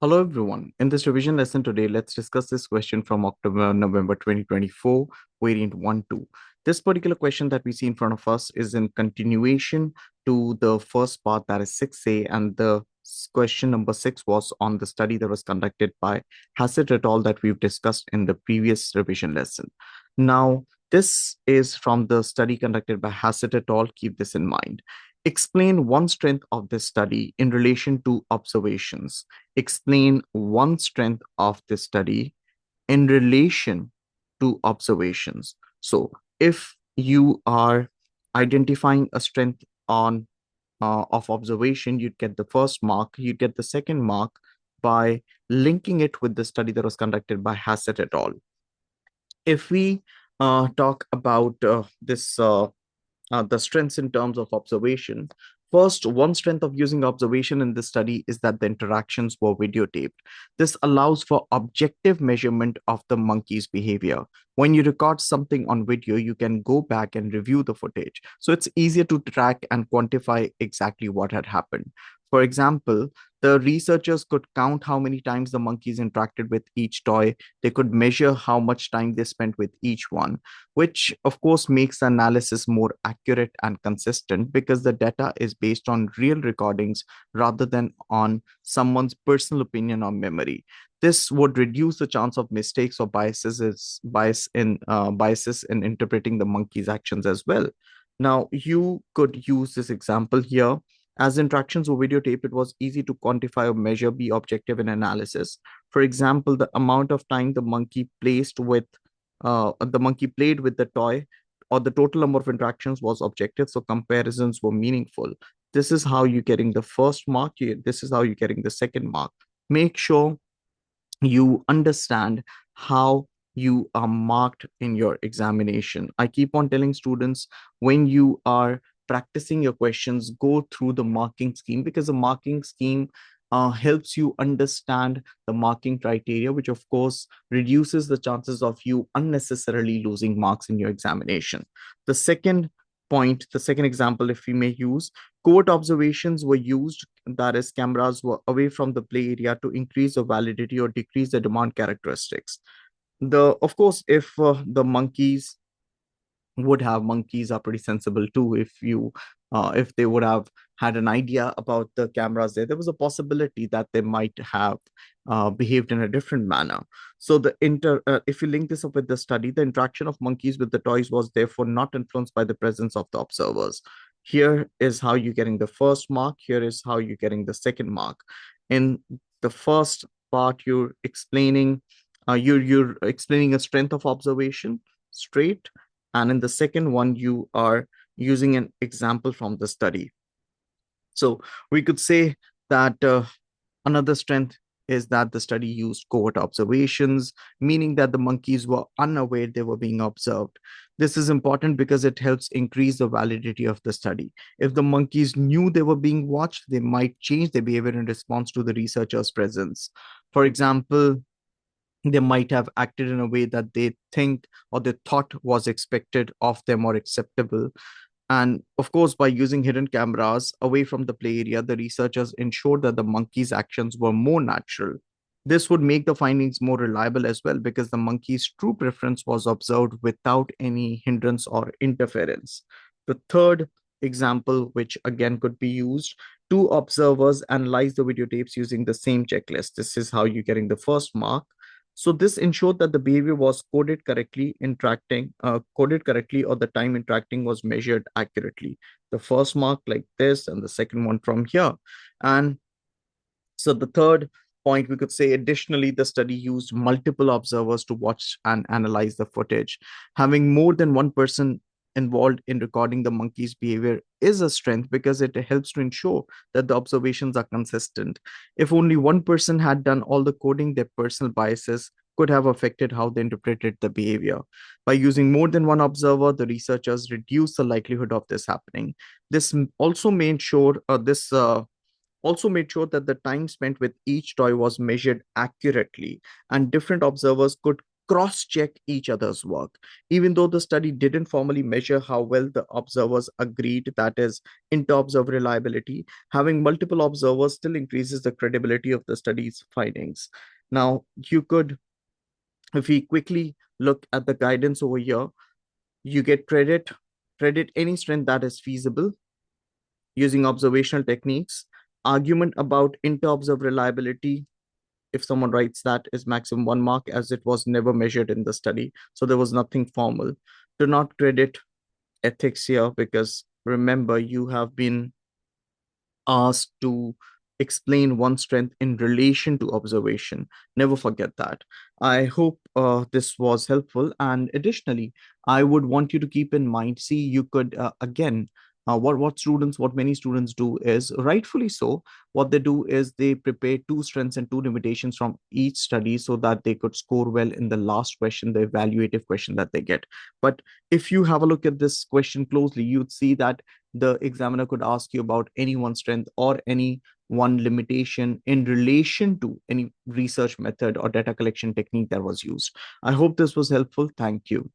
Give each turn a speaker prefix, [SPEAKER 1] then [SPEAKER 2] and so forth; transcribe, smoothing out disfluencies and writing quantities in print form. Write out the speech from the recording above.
[SPEAKER 1] Hello everyone. In this revision lesson today, let's discuss this question from November 2024, variant 1-2. This particular question that we see in front of us is in continuation to the first part, that is 6A, and the question number 6 was on the study that was conducted by Hassett et al. That we've discussed in the previous revision lesson. Now, this is from the study conducted by Hassett et al. Keep this in mind. Explain one strength of this study in relation to observations. Explain one strength of this study in relation to observations. So if you are identifying a strength on of observation, you'd get the first mark. You'd get the second mark by linking it with the study that was conducted by Hassett et al. If we talk about the strengths in terms of observation. First, one strength of using observation in this study is that the interactions were videotaped. This allows for objective measurement of the monkey's behavior. When you record something on video, you can go back and review the footage. So it's easier to track and quantify exactly what had happened. For example, the researchers could count how many times the monkeys interacted with each toy. They could measure how much time they spent with each one, which of course makes the analysis more accurate and consistent because the data is based on real recordings rather than on someone's personal opinion or memory. This would reduce the chance of mistakes or biases in interpreting the monkey's actions as well. Now, you could use this example here. As interactions were videotaped, it was easy to quantify or measure, be objective in analysis. For example, the amount of time the monkey played with the toy, or the total number of interactions was objective, so comparisons were meaningful. This is how you're getting the first mark. This is how you're getting the second mark. Make sure you understand how you are marked in your examination. I keep on telling students, when you are practicing your questions, go through the marking scheme, because the marking scheme helps you understand the marking criteria, which of course reduces the chances of you unnecessarily losing marks in your examination. The second point, the second example, if we may use, covert observations were used, that is, cameras were away from the play area to increase the validity or decrease the demand characteristics. Of course, if the monkeys are pretty sensible too. If they would have had an idea about the cameras there was a possibility that they might have behaved in a different manner. So if you link this up with the study, the interaction of monkeys with the toys was therefore not influenced by the presence of the observers. Here is how you're getting the first mark. Here is how you're getting the second mark. In the first part, you're explaining a strength of observation straight, and in the second one, you are using an example from the study. So we could say that another strength is that the study used covert observations, meaning that the monkeys were unaware they were being observed. This is important because it helps increase the validity of the study. If the monkeys knew they were being watched, they might change their behavior in response to the researcher's presence. For example, they might have acted in a way that they think or they thought was expected of them or acceptable. And of course, by using hidden cameras away from the play area, the researchers ensured that the monkey's actions were more natural. This would make the findings more reliable as well, because the monkey's true preference was observed without any hindrance or interference. The third example, which again could be used, two observers analyze the videotapes using the same checklist. This is how you're getting the first mark. So this ensured that the behavior was coded correctly, or the time interacting was measured accurately. The first mark like this, and the second one from here. And so the third point, we could say, additionally, the study used multiple observers to watch and analyze the footage. Having more than one person involved in recording the monkey's behavior is a strength, because it helps to ensure that the observations are consistent. If only one person had done all the coding, their personal biases could have affected how they interpreted the behavior. By using more than one observer, the researchers reduced the likelihood of this happening. This also made sure that the time spent with each toy was measured accurately, and different observers could cross-check each other's work. Even though the study didn't formally measure how well the observers agreed, that is, inter-observer reliability, having multiple observers still increases the credibility of the study's findings. Now, if we quickly look at the guidance over here, you get credit any strength that is feasible using observational techniques. Argument about inter-observer reliability, if someone writes that, is maximum 1 mark, as it was never measured in the study, so there was nothing formal. Do not credit ethics here, because remember, you have been asked to explain one strength in relation to observation. Never forget that. I hope this was helpful. And additionally, I would want you to keep in mind, see, you could, again, what many students do is, rightfully so, what they do is they prepare two strengths and two limitations from each study so that they could score well in the last question, the evaluative question that they get. But if you have a look at this question closely, you'd see that the examiner could ask you about any one strength or any one limitation in relation to any research method or data collection technique that was used. I hope this was helpful. Thank you.